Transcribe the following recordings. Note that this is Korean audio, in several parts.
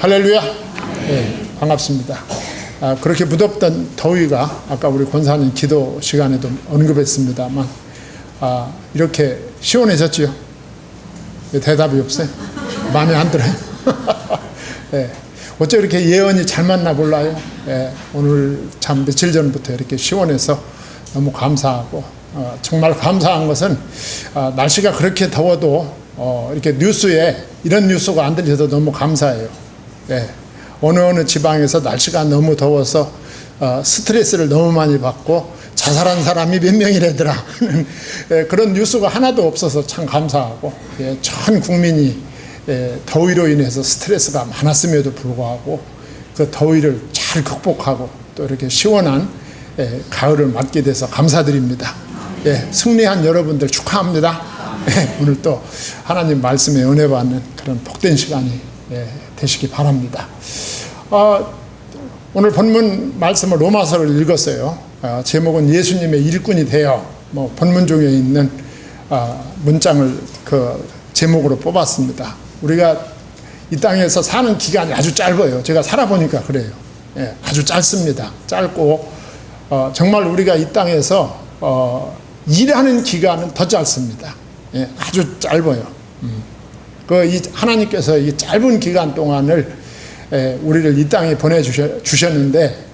할렐루야. 네, 반갑습니다. 그렇게 무덥던 더위가 아까 우리 권사님 기도 시간에도 언급했습니다만 이렇게 시원해졌지요? 대답이 없어요? 마음에 안 들어요? 네. 어째 이렇게 예언이 잘 맞나 몰라요. 네. 오늘 참 며칠 전부터 이렇게 시원해서 너무 감사하고 정말 감사한 것은 날씨가 그렇게 더워도 이렇게 뉴스에 이런 뉴스가 안 들려서 너무 감사해요. 네. 어느 지방에서 날씨가 너무 더워서 스트레스를 너무 많이 받고 자살한 사람이 몇 명이라더라 그런 뉴스가 하나도 없어서 참 감사하고, 전 국민이 더위로 인해서 스트레스가 많았음에도 불구하고 그 더위를 잘 극복하고 또 이렇게 시원한 가을을 맞게 돼서 감사드립니다. 승리한 여러분들 축하합니다. 오늘 또 하나님 말씀에 은혜 받는 그런 복된 시간이 되시기 바랍니다. 오늘 본문 말씀을 로마서를 읽었어요. 제목은 예수님의 일꾼이 되어, 본문 중에 있는 문장을 그 제목으로 뽑았습니다. 우리가 이 땅에서 사는 기간이 아주 짧아요. 제가 살아보니까 그래요. 아주 짧습니다. 짧고 정말 우리가 이 땅에서 일하는 기간은 더 짧습니다. 아주 짧아요. 하나님께서 이 짧은 기간 동안을 우리를 이 땅에 보내주셨는데,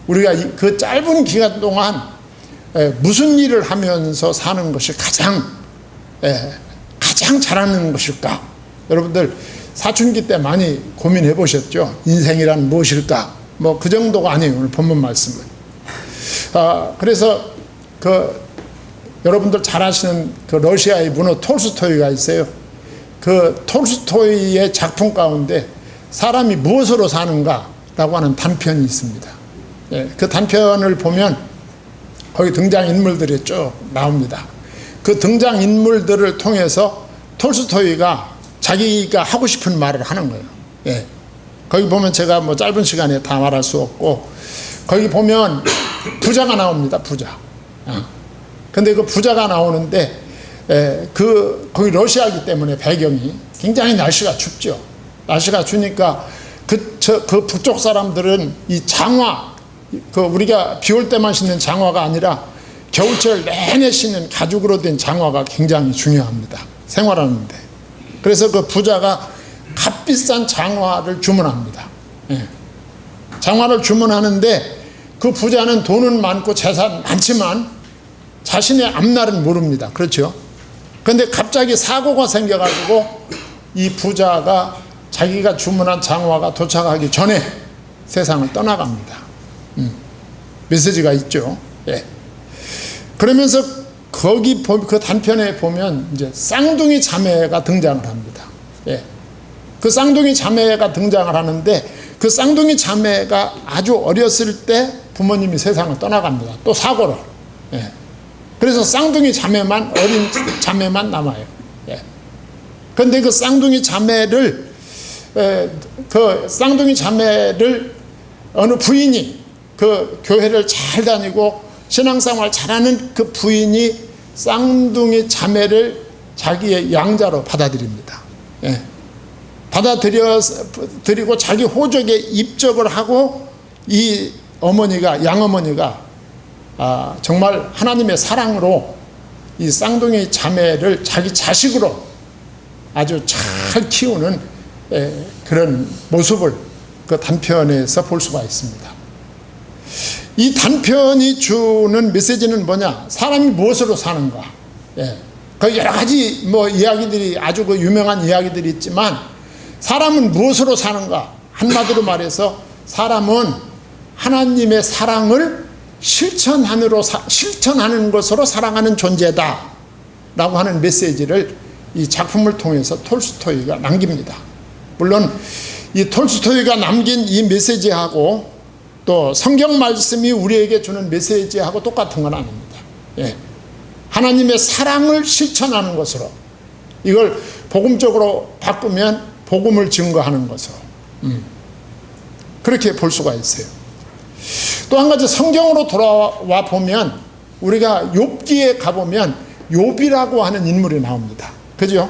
우리가 그 짧은 기간 동안 무슨 일을 하면서 사는 것이 가장 잘하는 것일까? 여러분들 사춘기 때 많이 고민해 보셨죠? 인생이란 무엇일까? 그 정도가 아니에요, 오늘 본문 말씀은. 그래서 여러분들 잘 아시는 그 러시아의 문호 톨스토이가 있어요. 그 톨스토이의 작품 가운데 사람이 무엇으로 사는가라고 하는 단편이 있습니다. 그 단편을 보면 거기 등장인물들이 쭉 나옵니다. 그 등장인물들을 통해서 톨스토이가 자기가 하고 싶은 말을 하는 거예요. 거기 보면 제가 짧은 시간에 다 말할 수 없고, 거기 보면 부자가 나옵니다. 부자. 근데 그 부자가 나오는데 거기 러시아이기 때문에 배경이 굉장히 날씨가 춥죠. 날씨가 추니까 그 북쪽 사람들은 이 장화, 우리가 비 올 때만 신는 장화가 아니라 겨울철 내내 신는 가죽으로 된 장화가 굉장히 중요합니다, 생활하는데. 그래서 그 부자가 값비싼 장화를 주문합니다. 장화를 주문하는데 그 부자는 돈은 많고 재산 많지만 자신의 앞날은 모릅니다. 그렇죠? 그런데 갑자기 사고가 생겨가지고 이 부자가 자기가 주문한 장화가 도착하기 전에 세상을 떠나갑니다. 메시지가 있죠. 그러면서 거기 그 단편에 보면 이제 쌍둥이 자매가 등장을 합니다. 그 쌍둥이 자매가 등장을 하는데, 그 쌍둥이 자매가 아주 어렸을 때 부모님이 세상을 떠나갑니다. 또 사고로. 그래서 쌍둥이 자매만, 어린 자매만 남아요. 그런데 그 쌍둥이 자매를 어느 부인이, 그 교회를 잘 다니고 신앙생활 잘하는 그 부인이 쌍둥이 자매를 자기의 양자로 받아들입니다. 받아들이고 자기 호적에 입적을 하고, 이 양어머니가 정말 하나님의 사랑으로 이 쌍둥이 자매를 자기 자식으로 아주 잘 키우는 그런 모습을 그 단편에서 볼 수가 있습니다. 이 단편이 주는 메시지는 뭐냐? 사람이 무엇으로 사는가? 그 여러 가지 이야기들이, 아주 그 유명한 이야기들이 있지만, 사람은 무엇으로 사는가? 한마디로 말해서 사람은 하나님의 사랑을 실천하는 것으로 살아가는 존재다 라고 하는 메시지를 이 작품을 통해서 톨스토이가 남깁니다. 물론 이 톨스토이가 남긴 이 메시지하고 또 성경 말씀이 우리에게 주는 메시지하고 똑같은 건 아닙니다. 하나님의 사랑을 실천하는 것으로, 이걸 복음적으로 바꾸면 복음을 증거하는 것으로, 그렇게 볼 수가 있어요. 또 한 가지, 성경으로 돌아와 보면 우리가 욥기에 가보면 욥이라고 하는 인물이 나옵니다. 그죠?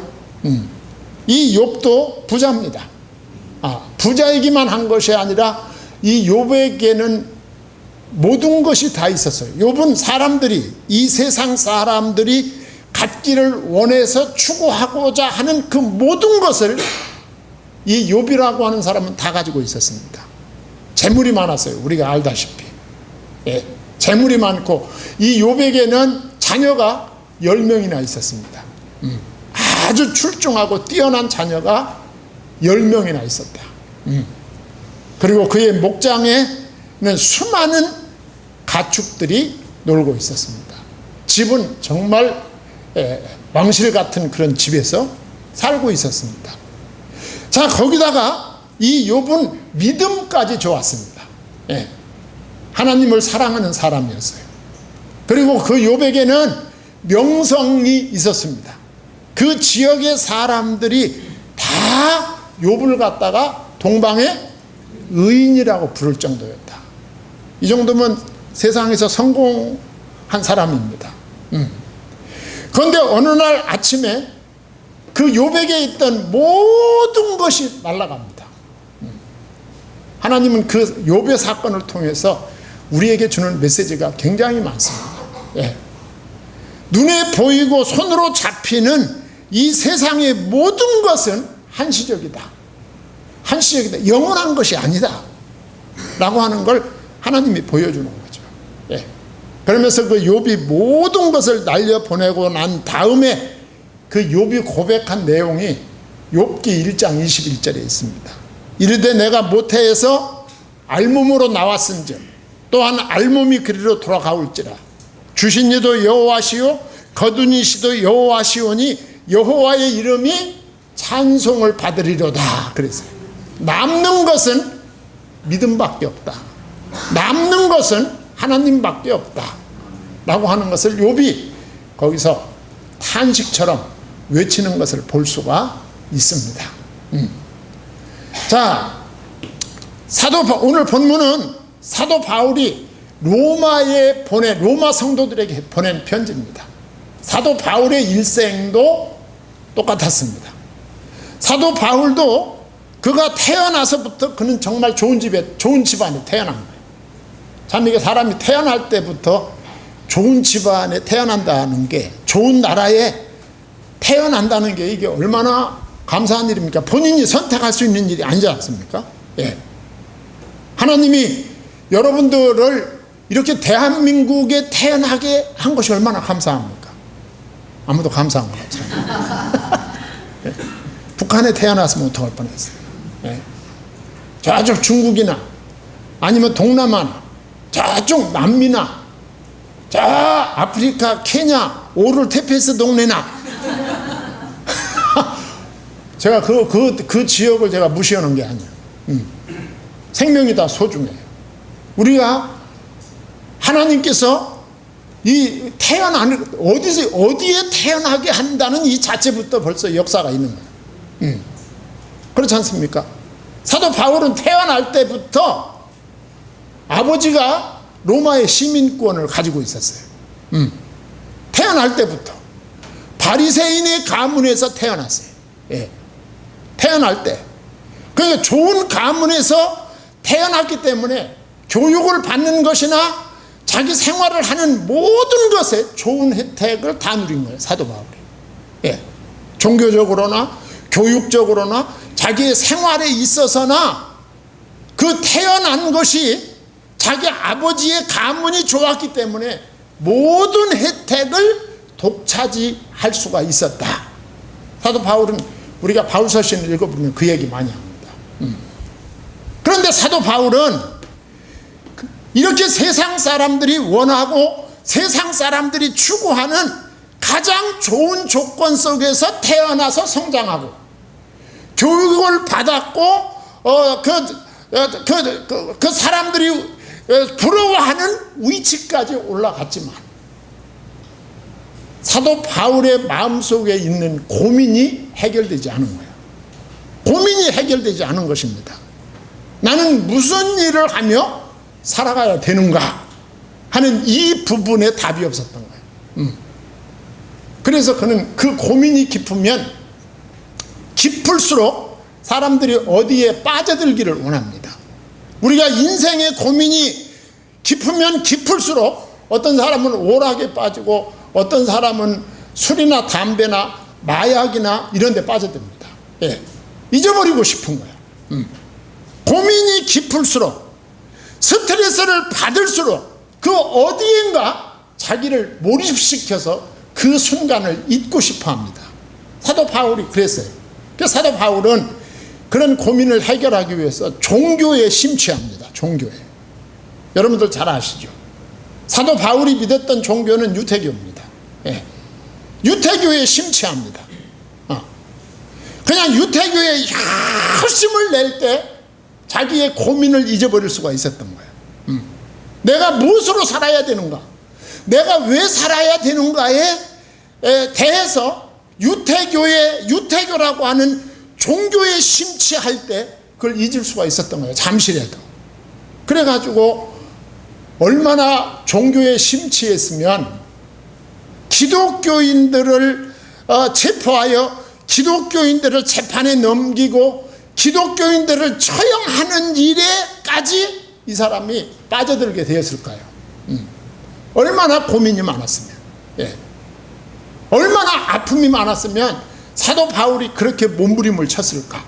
이 욥도 부자입니다. 부자이기만 한 것이 아니라 이 욥에게는 모든 것이 다 있었어요. 욥은 사람들이, 이 세상 사람들이 갖기를 원해서 추구하고자 하는 그 모든 것을 이 욥이라고 하는 사람은 다 가지고 있었습니다. 재물이 많았어요. 우리가 알다시피. 예, 재물이 많고 이 욥에게는 자녀가 10명이나 있었습니다. 아주 출중하고 뛰어난 자녀가 10명이나 있었다. 그리고 그의 목장에는 수많은 가축들이 놀고 있었습니다. 집은 정말 왕실 같은 그런 집에서 살고 있었습니다. 자, 거기다가 이 욥은 믿음까지 좋았습니다. 예, 하나님을 사랑하는 사람이었어요. 그리고 그 욥에게는 명성이 있었습니다. 그 지역의 사람들이 다 욥을 갖다가 동방의 의인이라고 부를 정도였다. 이 정도면 세상에서 성공한 사람입니다. 그런데 어느 날 아침에 그 욥에게 있던 모든 것이 날아갑니다. 하나님은 그 욥의 사건을 통해서 우리에게 주는 메시지가 굉장히 많습니다. 예. 눈에 보이고 손으로 잡히는 이 세상의 모든 것은 한시적이다. 한시적이다. 영원한 것이 아니다. 라고 하는 걸 하나님이 보여주는 거죠. 예. 그러면서 그 욥이 모든 것을 날려보내고 난 다음에 그 욥이 고백한 내용이 욥기 1장 21절에 있습니다. 이르되 내가 모태에서 알몸으로 나왔은즉 또한 알몸이 그리로 돌아가올지라. 주신 이도 여호와시요 거둔 이시도 여호와시오니 여호와의 이름이 찬송을 받으리로다. 그랬어요. 남는 것은 믿음밖에 없다. 남는 것은 하나님밖에 없다. 라고 하는 것을 욥이 거기서 탄식처럼 외치는 것을 볼 수가 있습니다. 자, 오늘 본문은 사도 바울이 로마 성도들에게 보낸 편지입니다. 사도 바울의 일생도 똑같았습니다. 사도 바울도 그가 태어나서부터 그는 정말 좋은 집안에 태어난 거예요. 참, 이게 사람이 태어날 때부터 좋은 집안에 태어난다는 게, 좋은 나라에 태어난다는 게 이게 얼마나 감사한 일입니까? 본인이 선택할 수 있는 일이 아니지 않습니까? 예. 하나님이 여러분들을 이렇게 대한민국에 태어나게 한 것이 얼마나 감사합니까? 아무도 감사한 것 같지 않아요. 예. 북한에 태어났으면 어떡할 뻔했어요. 예. 저쪽 중국이나 아니면 동남아나 저쪽 남미나 저 아프리카 케냐 오를 테페스 동네나 제가 그 지역을 제가 무시하는 게 아니에요. 생명이 다 소중해요. 우리가 하나님께서 이 어디에 태어나게 한다는 이 자체부터 벌써 역사가 있는 거예요. 그렇지 않습니까? 사도 바울은 태어날 때부터 아버지가 로마의 시민권을 가지고 있었어요. 태어날 때부터 바리새인의 가문에서 태어났어요. 예. 태어날 때. 그러니까 좋은 가문에서 태어났기 때문에 교육을 받는 것이나 자기 생활을 하는 모든 것에 좋은 혜택을 다 누린 거예요, 사도 바울이. 예. 종교적으로나 교육적으로나 자기의 생활에 있어서나 그 태어난 것이 자기 아버지의 가문이 좋았기 때문에 모든 혜택을 독차지할 수가 있었다. 사도 바울은 우리가 바울서신을 읽어보면 그 얘기 많이 합니다. 그런데 사도 바울은 이렇게 세상 사람들이 원하고 세상 사람들이 추구하는 가장 좋은 조건 속에서 태어나서 성장하고 교육을 받았고 그 사람들이 부러워하는 위치까지 올라갔지만 사도 바울의 마음속에 있는 고민이 해결되지 않은 거예요. 고민이 해결되지 않은 것입니다. 나는 무슨 일을 하며 살아가야 되는가 하는 이 부분에 답이 없었던 거예요. 그래서 그는 그 고민이 깊으면 깊을수록 사람들이 어디에 빠져들기를 원합니다. 우리가 인생의 고민이 깊으면 깊을수록 어떤 사람은 오락에 빠지고 어떤 사람은 술이나 담배나 마약이나 이런 데 빠져듭니다. 예. 잊어버리고 싶은 거야. 고민이 깊을수록 스트레스를 받을수록 그 어디엔가 자기를 몰입시켜서 그 순간을 잊고 싶어 합니다. 사도 바울이 그랬어요. 그래서 사도 바울은 그런 고민을 해결하기 위해서 종교에 심취합니다. 종교에. 여러분들 잘 아시죠? 사도 바울이 믿었던 종교는 유태교입니다. 예. 유태교에 심취합니다. 그냥 유태교에 열심을 낼 때 자기의 고민을 잊어버릴 수가 있었던 거예요. 내가 무엇으로 살아야 되는가? 내가 왜 살아야 되는가에 대해서 유태교라고 하는 종교에 심취할 때 그걸 잊을 수가 있었던 거예요. 잠시라도. 그래가지고 얼마나 종교에 심취했으면 기독교인들을 체포하여 기독교인들을 재판에 넘기고 기독교인들을 처형하는 일에까지 이 사람이 빠져들게 되었을까요? 얼마나 고민이 많았으면, 예. 얼마나 아픔이 많았으면 사도 바울이 그렇게 몸부림을 쳤을까?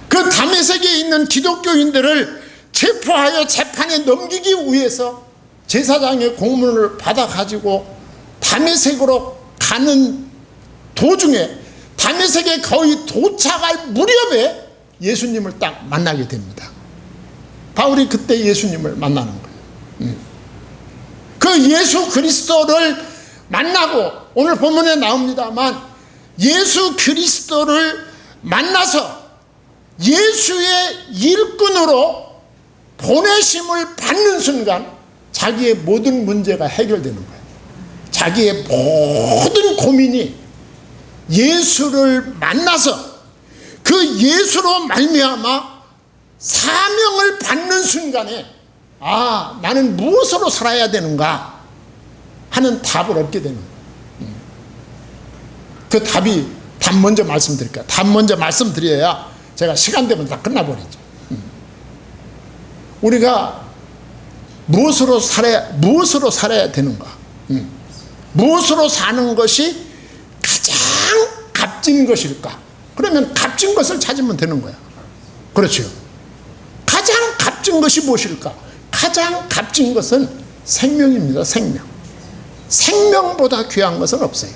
그 다메섹에 있는 기독교인들을 체포하여 재판에 넘기기 위해서 제사장의 공문을 받아가지고 다메섹으로 가는 도중에 다메섹에 거의 도착할 무렵에 예수님을 딱 만나게 됩니다. 바울이 그때 예수님을 만나는 거예요. 그 예수 그리스도를 만나고 오늘 본문에 나옵니다만 예수 그리스도를 만나서 예수의 일꾼으로 보내심을 받는 순간 자기의 모든 문제가 해결되는 거예요. 자기의 모든 고민이 예수를 만나서 그 예수로 말미암아 사명을 받는 순간에 아, 나는 무엇으로 살아야 되는가 하는 답을 얻게 되는 거예요. 그 답 먼저 말씀드릴게요. 답 먼저 말씀드려야 제가 시간 되면 다 끝나버리죠. 우리가 무엇으로 살아야 되는가? 무엇으로 사는 것이 가장 값진 것일까? 그러면 값진 것을 찾으면 되는 거야. 그렇죠. 가장 값진 것이 무엇일까? 가장 값진 것은 생명입니다. 생명. 생명보다 귀한 것은 없어요.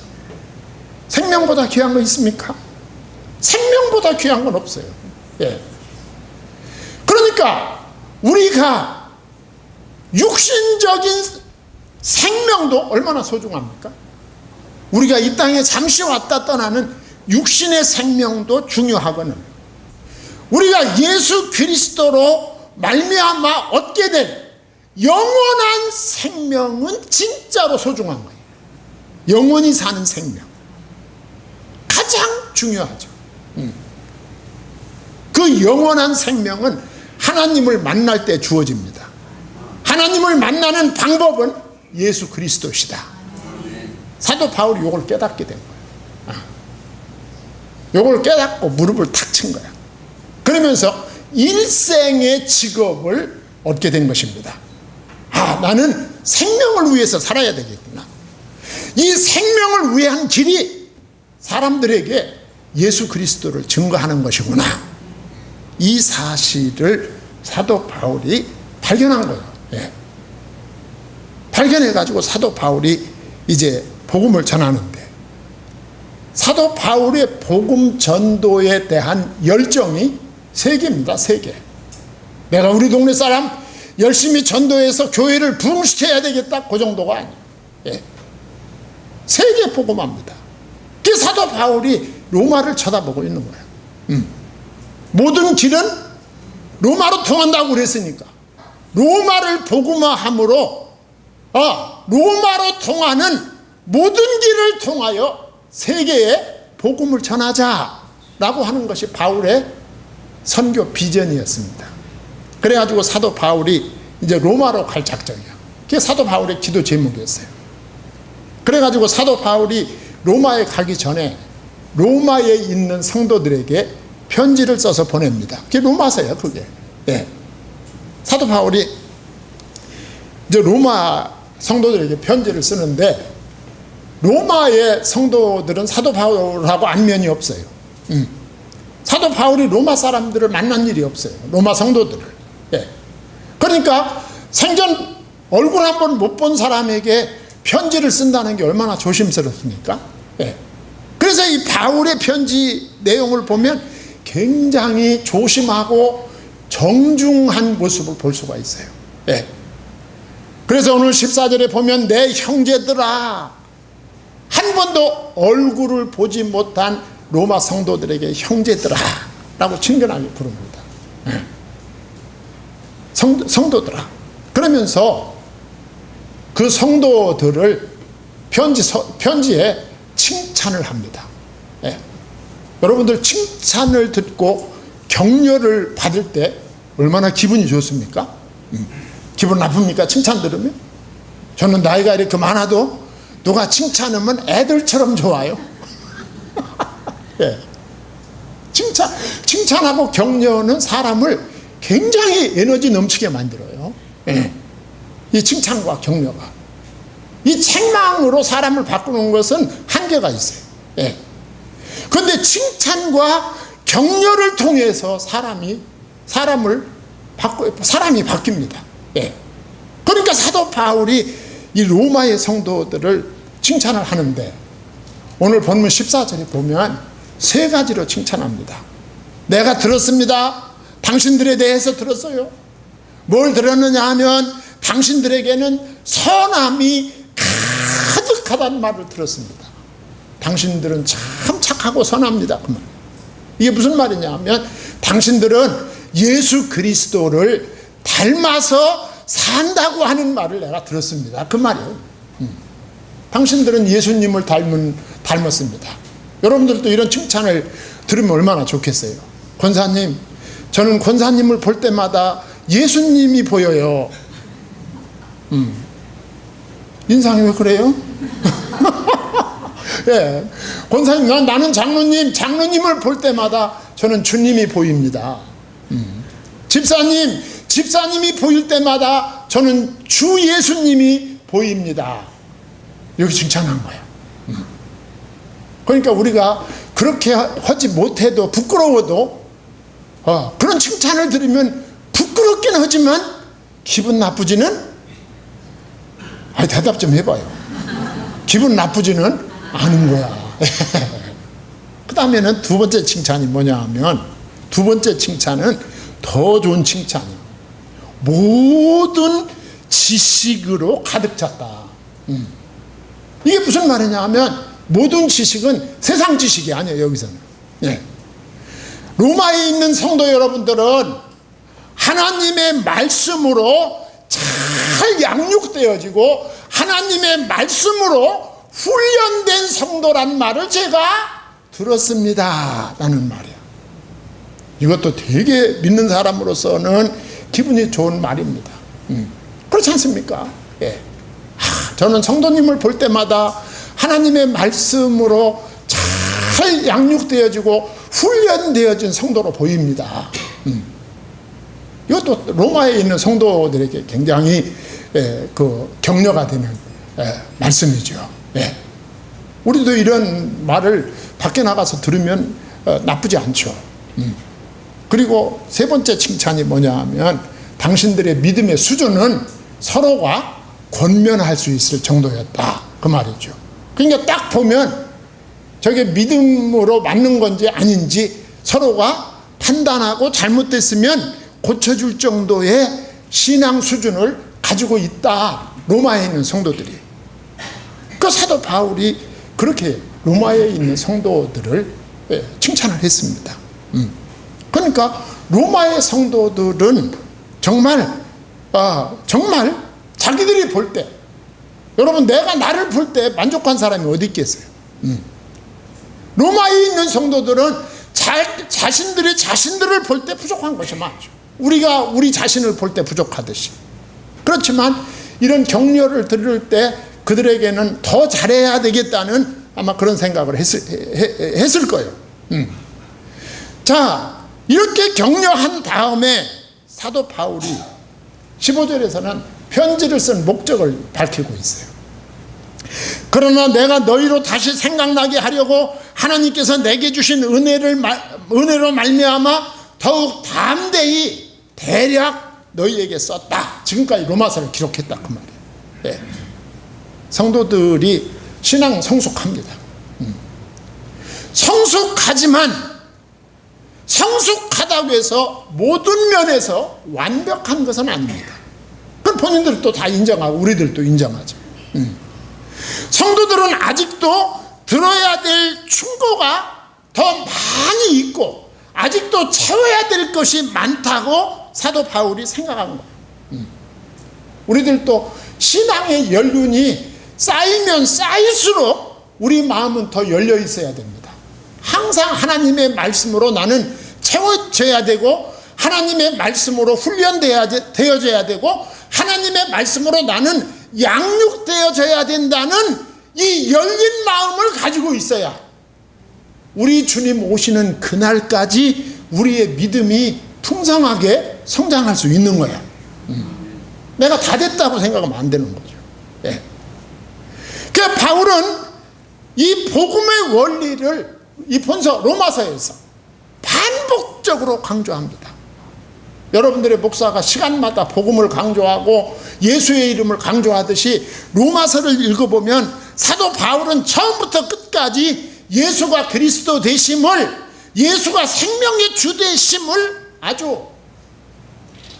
생명보다 귀한 거 있습니까? 생명보다 귀한 건 없어요. 예. 그러니까 우리가 육신적인 생명도 얼마나 소중합니까? 우리가 이 땅에 잠시 왔다 떠나는 육신의 생명도 중요하거든. 우리가 예수 그리스도로 말미암아 얻게 된 영원한 생명은 진짜로 소중한 거예요. 영원히 사는 생명 가장 중요하죠. 그 영원한 생명은 하나님을 만날 때 주어집니다. 하나님을 만나는 방법은 예수 그리스도시다. 사도 바울이 이걸 깨닫게 된 거예요. 이걸 깨닫고 무릎을 탁 친 거야. 그러면서 일생의 직업을 얻게 된 것입니다. 아, 나는 생명을 위해서 살아야 되겠구나. 이 생명을 위한 길이 사람들에게 예수 그리스도를 증거하는 것이구나. 이 사실을 사도 바울이 발견한 거예요. 예. 발견해가지고 사도 바울이 이제 복음을 전하는데, 사도 바울의 복음 전도에 대한 열정이 세 개입니다. 세 개. 내가 우리 동네 사람 열심히 전도해서 교회를 부흥시켜야 되겠다, 그 정도가 아니에요. 예. 세 개 복음합니다. 그 사도 바울이 로마를 쳐다보고 있는 거예요. 모든 길은 로마로 통한다고 그랬으니까 로마를 복음화함으로 로마로 통하는 모든 길을 통하여 세계에 복음을 전하자라고 하는 것이 바울의 선교 비전이었습니다. 그래가지고 사도 바울이 이제 로마로 갈 작정이야. 그게 사도 바울의 기도 제목이었어요. 그래가지고 사도 바울이 로마에 가기 전에 로마에 있는 성도들에게 편지를 써서 보냅니다. 그게 로마서예요, 그게. 예. 사도 바울이 이제 로마 성도들에게 편지를 쓰는데, 로마의 성도들은 사도 바울하고 안면이 없어요. 사도 바울이 로마 사람들을 만난 일이 없어요. 로마 성도들을. 예. 그러니까 생전 얼굴 한번 못 본 사람에게 편지를 쓴다는 게 얼마나 조심스럽습니까? 예. 그래서 이 바울의 편지 내용을 보면 굉장히 조심하고 정중한 모습을 볼 수가 있어요. 예. 그래서 오늘 14절에 보면 내 형제들아, 한 번도 얼굴을 보지 못한 로마 성도들에게 형제들아 라고 친근하게 부릅니다. 예. 성도들아. 그러면서 그 성도들을 편지에 칭찬을 합니다. 예. 여러분들 칭찬을 듣고 격려를 받을 때 얼마나 기분이 좋습니까? 기분 나쁩니까? 칭찬 들으면? 저는 나이가 이렇게 많아도 누가 칭찬하면 애들처럼 좋아요. 예. 칭찬하고 격려는 사람을 굉장히 에너지 넘치게 만들어요. 예. 이 칭찬과 격려가. 이 책망으로 사람을 바꾸는 것은 한계가 있어요. 예. 그런데 칭찬과 격려를 통해서 사람이 바뀝니다. 예. 그러니까 사도 바울이 이 로마의 성도들을 칭찬을 하는데, 오늘 본문 14절에 보면 세 가지로 칭찬합니다. 내가 들었습니다. 당신들에 대해서 들었어요. 뭘 들었느냐 하면 당신들에게는 선함이 가득하다는 말을 들었습니다. 당신들은 참 착하고 선합니다. 그 말. 이게 무슨 말이냐 하면 당신들은 예수 그리스도를 닮아서 산다고 하는 말을 내가 들었습니다. 그 말이에요. 당신들은 예수님을 닮았습니다. 여러분들도 이런 칭찬을 들으면 얼마나 좋겠어요. 권사님, 저는 권사님을 볼 때마다 예수님이 보여요. 인상이 왜 그래요? 예. 권사님, 나는 장로님을 볼 때마다 저는 주님이 보입니다. 집사님이 보일 때마다 저는 주 예수님이 보입니다. 여기 칭찬한 거야. 그러니까 우리가 그렇게 하지 못해도, 부끄러워도 그런 칭찬을 들으면 부끄럽긴 하지만 기분 나쁘지는, 대답 좀 해봐요. 기분 나쁘지는 않은 거야. 그 다음에는 두 번째 칭찬이 뭐냐 하면, 두 번째 칭찬은 더 좋은 칭찬이에요. 모든 지식으로 가득 찼다. 이게 무슨 말이냐 하면, 모든 지식은 세상 지식이 아니에요, 여기서는. 예. 로마에 있는 성도 여러분들은 하나님의 말씀으로 잘 양육되어지고 하나님의 말씀으로 훈련된 성도란 말을 제가 들었습니다 라는 말이야. 이것도 되게 믿는 사람으로서는 기분이 좋은 말입니다. 그렇지 않습니까? 예. 저는 성도님을 볼 때마다 하나님의 말씀으로 잘 양육되어지고 훈련되어진 성도로 보입니다. 이것도 로마에 있는 성도들에게 굉장히 격려가 되는 말씀이죠. 예. 우리도 이런 말을 밖에 나가서 들으면 나쁘지 않죠. 그리고 세 번째 칭찬이 뭐냐 하면, 당신들의 믿음의 수준은 서로가 권면할 수 있을 정도였다, 그 말이죠. 그러니까 딱 보면 저게 믿음으로 맞는 건지 아닌지 서로가 판단하고 잘못됐으면 고쳐줄 정도의 신앙 수준을 가지고 있다, 로마에 있는 성도들이. 그 사도 바울이 그렇게 로마에 있는 성도들을 칭찬을 했습니다. 그러니까 로마의 성도들은 정말 자기들이 볼 때, 여러분, 내가 나를 볼 때 만족한 사람이 어디 있겠어요? 로마에 있는 성도들은 자신들이 자신들을 볼 때 부족한 것이 많죠. 우리가 우리 자신을 볼 때 부족하듯이. 그렇지만 이런 격려를 들을 때 그들에게는 더 잘해야 되겠다는 아마 그런 생각을 했을 거예요. 자, 이렇게 격려한 다음에 사도 바울이 15절에서는 편지를 쓴 목적을 밝히고 있어요. 그러나 내가 너희로 다시 생각나게 하려고 하나님께서 내게 주신 은혜로 말미암아 더욱 담대히 대략 너희에게 썼다. 지금까지 로마서를 기록했다 그 말이에요. 예. 성도들이 신앙 성숙합니다. 성숙하지만 성숙하다고 해서 모든 면에서 완벽한 것은 아닙니다. 그건 본인들도 다 인정하고 우리들도 인정하죠. 성도들은 아직도 들어야 될 충고가 더 많이 있고 아직도 채워야 될 것이 많다고 사도 바울이 생각한 거예요. 우리들도 신앙의 연륜이 쌓이면 쌓일수록 우리 마음은 더 열려 있어야 됩니다. 항상 하나님의 말씀으로 나는 채워져야 되고 하나님의 말씀으로 훈련되어져야 되고 하나님의 말씀으로 나는 양육되어져야 된다는 이 열린 마음을 가지고 있어야 우리 주님 오시는 그날까지 우리의 믿음이 풍성하게 성장할 수 있는 거야. 내가 다 됐다고 생각하면 안 되는 거죠. 예. 그러니까 바울은 이 복음의 원리를 이 본서 로마서에서 반복적으로 강조합니다. 여러분들의 목사가 시간마다 복음을 강조하고 예수의 이름을 강조하듯이 로마서를 읽어보면 사도 바울은 처음부터 끝까지 예수가 그리스도 되심을, 예수가 생명의 주 되심을 아주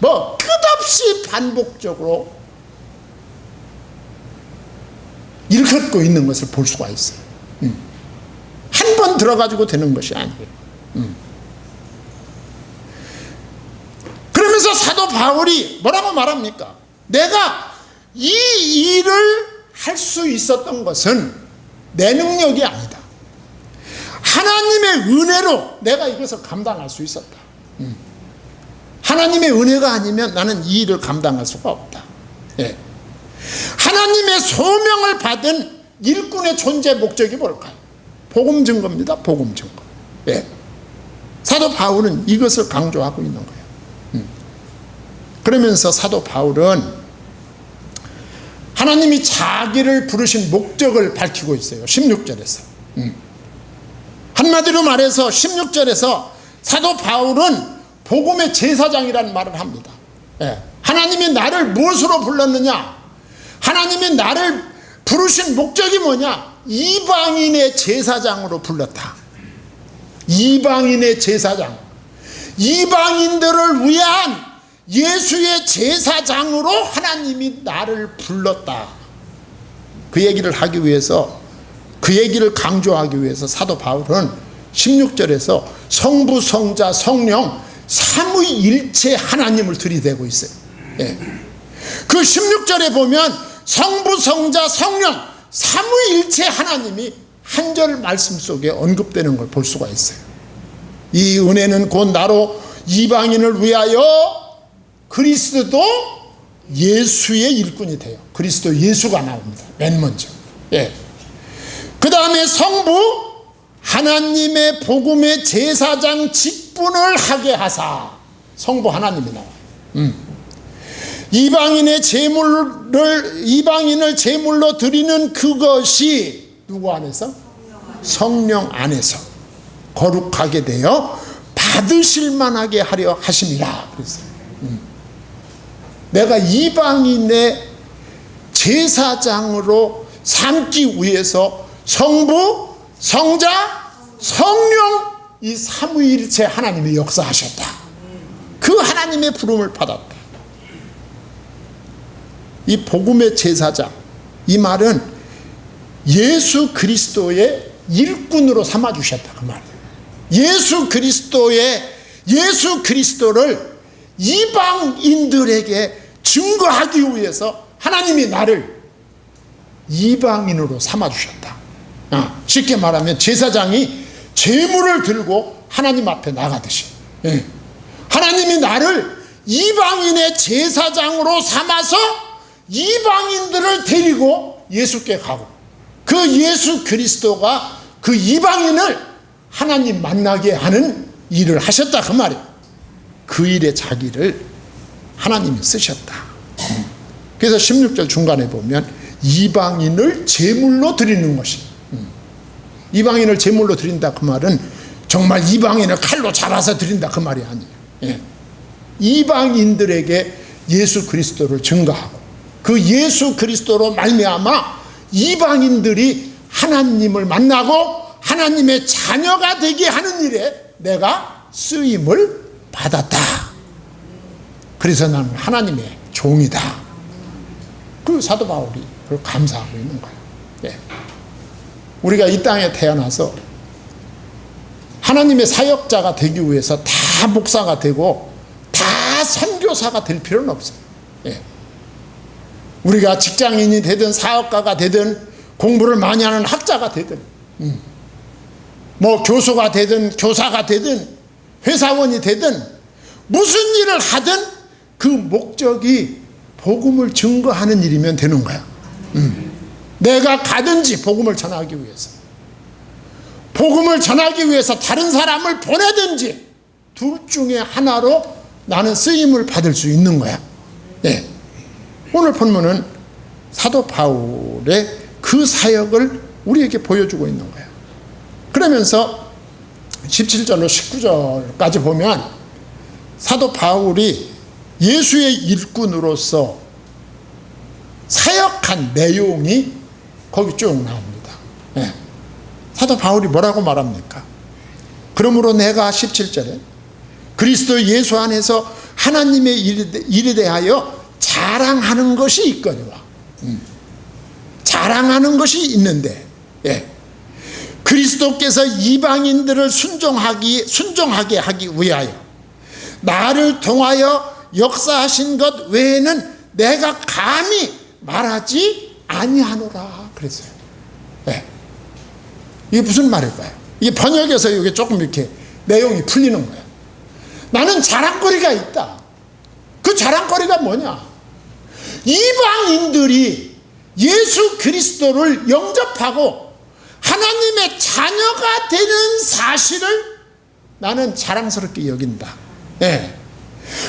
끝없이 반복적으로 일컫고 있는 것을 볼 수가 있어요. 한 번 들어가지고 되는 것이 아니에요. 그러면서 사도 바울이 뭐라고 말합니까? 내가 이 일을 할 수 있었던 것은 내 능력이 아니다. 하나님의 은혜로 내가 이것을 감당할 수 있었다. 하나님의 은혜가 아니면 나는 이 일을 감당할 수가 없다. 예. 하나님의 소명을 받은 일꾼의 존재 목적이 뭘까요? 복음 증거입니다. 복음 증거. 예. 사도 바울은 이것을 강조하고 있는 거예요. 그러면서 사도 바울은 하나님이 자기를 부르신 목적을 밝히고 있어요. 16절에서. 한마디로 말해서 16절에서 사도 바울은 복음의 제사장이라는 말을 합니다. 예. 하나님이 나를 무엇으로 불렀느냐? 하나님이 나를 부르신 목적이 뭐냐? 이방인의 제사장으로 불렀다. 이방인의 제사장. 이방인들을 위한 예수의 제사장으로 하나님이 나를 불렀다. 그 얘기를 하기 위해서, 그 얘기를 강조하기 위해서 사도 바울은 16절에서 성부, 성자, 성령 삼위일체 하나님을 들이대고 있어요. 예. 그 16절에 보면 성부, 성자, 성령 삼위일체 하나님이 한 절 말씀 속에 언급되는 걸 볼 수가 있어요. 이 은혜는 곧 나로 이방인을 위하여 그리스도 예수의 일꾼이 돼요. 그리스도 예수가 나옵니다. 맨 먼저. 예. 그 다음에 성부 하나님의 복음의 제사장 직분을 하게 하사. 성부 하나님이 나와요. 이방인의 이방인을 제물로 드리는 그것이 누구 안에서? 성령 안에서 거룩하게 되어 받으실 만하게 하려 하심이라 그랬어요. 내가 이방인의 제사장으로 삼기 위해서 성부, 성자, 성령 이 삼위일체 하나님이 역사하셨다. 그 하나님의 부름을 받았다. 이 복음의 제사장, 이 말은 예수 그리스도의 일꾼으로 삼아주셨다 그 말이에요. 예수 그리스도를 이방인들에게 증거하기 위해서 하나님이 나를 이방인으로 삼아주셨다. 쉽게 말하면 제사장이 제물을 들고 하나님 앞에 나가듯이, 예. 하나님이 나를 이방인의 제사장으로 삼아서 이방인들을 데리고 예수께 가고, 그 예수 그리스도가 그 이방인을 하나님 만나게 하는 일을 하셨다 그 말이에요. 그 일에 자기를 하나님이 쓰셨다. 그래서 16절 중간에 보면 이방인을 제물로 드리는 것이, 이방인을 제물로 드린다 그 말은 정말 이방인을 칼로 잡아서 드린다 그 말이 아니에요. 예. 이방인들에게 예수 그리스도를 증거하고 그 예수 그리스도로 말미암아 이방인들이 하나님을 만나고 하나님의 자녀가 되게 하는 일에 내가 쓰임을 받았다. 그래서 나는 하나님의 종이다. 그 사도 바울이 그걸 감사하고 있는 거예요. 예. 우리가 이 땅에 태어나서 하나님의 사역자가 되기 위해서 다 목사가 되고 다 선교사가 될 필요는 없어요. 예. 우리가 직장인이 되든 사업가가 되든 공부를 많이 하는 학자가 되든 뭐 교수가 되든 교사가 되든 회사원이 되든 무슨 일을 하든 그 목적이 복음을 증거하는 일이면 되는 거야. 내가 가든지 복음을 전하기 위해서, 복음을 전하기 위해서 다른 사람을 보내든지 둘 중에 하나로 나는 쓰임을 받을 수 있는 거야. 예. 오늘 본문은 사도 바울의 그 사역을 우리에게 보여주고 있는 거야. 그러면서 17절로 19절까지 보면 사도 바울이 예수의 일꾼으로서 사역한 내용이 거기 쭉 나옵니다. 예. 사도 바울이 뭐라고 말합니까? 그러므로 내가 17절에 그리스도 예수 안에서 하나님의 일에 대하여 자랑하는 것이 있거니와, 자랑하는 것이 있는데, 예. 그리스도께서 이방인들을 순종하게 하기 위하여 나를 통하여 역사하신 것 외에는 내가 감히 말하지 아니하노라 그랬어요. 네. 이게 무슨 말일까요? 이게 번역에서 이게 조금 이렇게 내용이 풀리는 거예요. 나는 자랑거리가 있다. 그 자랑거리가 뭐냐? 이방인들이 예수 그리스도를 영접하고 하나님의 자녀가 되는 사실을 나는 자랑스럽게 여긴다. 네.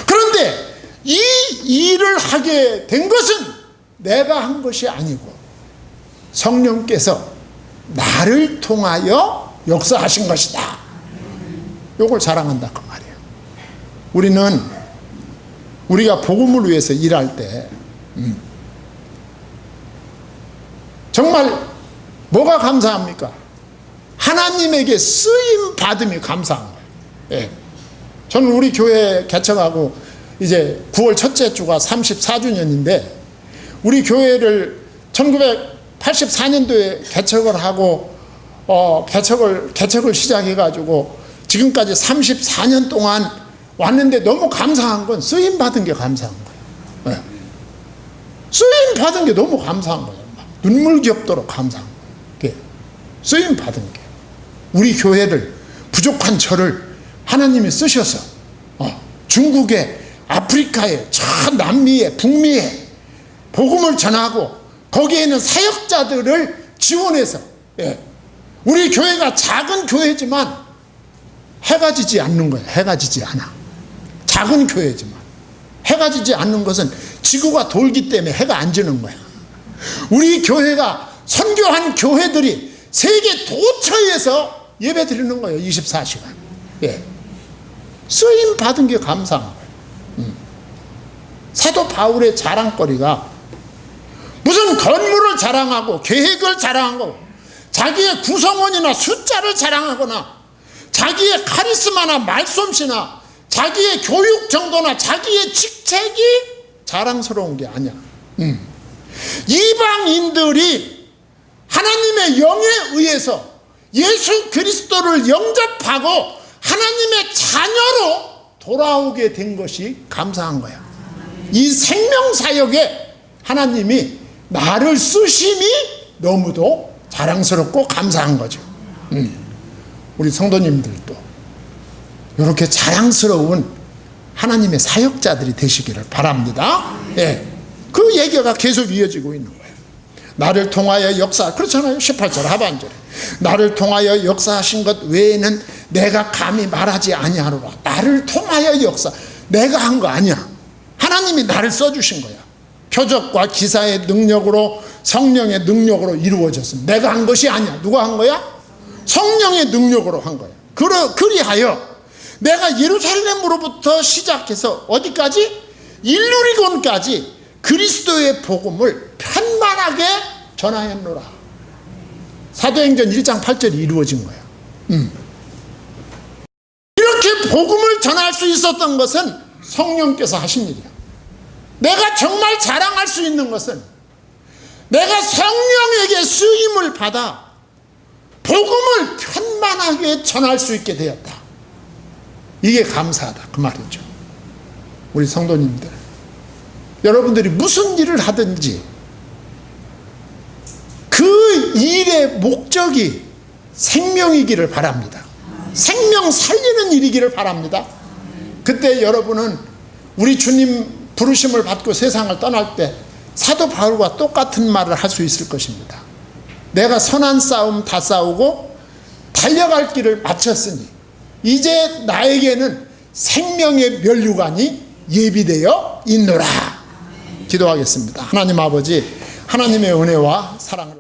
그런데 이 일을 하게 된 것은 내가 한 것이 아니고 성령께서 나를 통하여 역사하신 것이다. 이걸 자랑한다 그 말이에요. 우리는 우리가 복음을 위해서 일할 때 정말 뭐가 감사합니까? 하나님에게 쓰임 받음이 감사한 거예요. 예. 저는 우리 교회 개척하고 이제 9월 첫째 주가 34주년인데 우리 교회를 1984년도에 개척을 하고 개척을 시작해가지고 지금까지 34년 동안 왔는데 너무 감사한 건 쓰임 받은 게 감사한 거예요. 네. 쓰임 받은 게 너무 감사한 거예요. 눈물겹도록 감사한 거예요. 쓰임 받은 게 우리 교회를 부족한 저를 하나님이 쓰셔서 중국에 아프리카에 저 남미에 북미에 복음을 전하고 거기에 있는 사역자들을 지원해서 우리 교회가 작은 교회지만 해가 지지 않는 거예요. 해가 지지 않아. 작은 교회지만 해가 지지 않는 것은 지구가 돌기 때문에 해가 안 지는 거야. 우리 교회가 선교한 교회들이 세계 도처에서 예배 드리는 거예요. 24시간. 예. 쓰임 받은 게 감사한 거예요. 사도 바울의 자랑거리가 무슨 건물을 자랑하고 계획을 자랑하고 자기의 구성원이나 숫자를 자랑하거나 자기의 카리스마나 말솜씨나 자기의 교육 정도나 자기의 직책이 자랑스러운 게 아니야. 이방인들이 하나님의 영에 의해서 예수 그리스도를 영접하고 하나님의 자녀로 돌아오게 된 것이 감사한 거야. 이 생명사역에 하나님이 나를 쓰심이 너무도 자랑스럽고 감사한 거죠. 우리 성도님들도 이렇게 자랑스러운 하나님의 사역자들이 되시기를 바랍니다. 예. 그 얘기가 계속 이어지고 있는 거예요. 나를 통하여 그렇잖아요. 18절 하반절에 나를 통하여 역사하신 것 외에는 내가 감히 말하지 아니하노라. 나를 통하여 역사. 내가 한 거 아니야. 하나님이 나를 써주신 거야. 표적과 기사의 능력으로, 성령의 능력으로 이루어졌습니다. 내가 한 것이 아니야. 누가 한 거야? 성령의 능력으로 한 거야. 그리하여 내가 예루살렘으로부터 시작해서 어디까지? 일루리곤까지 그리스도의 복음을 편만하게 전하였노라. 사도행전 1장 8절이 이루어진 거야. 이렇게 복음을 전할 수 있었던 것은 성령께서 하신 일이야. 내가 정말 자랑할 수 있는 것은 내가 성령에게 쓰임을 받아 복음을 편만하게 전할 수 있게 되었다. 이게 감사하다 그 말이죠. 우리 성도님들, 여러분들이 무슨 일을 하든지 그 일의 목적이 생명이기를 바랍니다. 생명 살리는 일이기를 바랍니다. 그때 여러분은 우리 주님 부르심을 받고 세상을 떠날 때 사도 바울과 똑같은 말을 할 수 있을 것입니다. 내가 선한 싸움 다 싸우고 달려갈 길을 마쳤으니 이제 나에게는 생명의 면류관이 예비되어 있노라. 기도하겠습니다. 하나님 아버지, 하나님의 은혜와 사랑을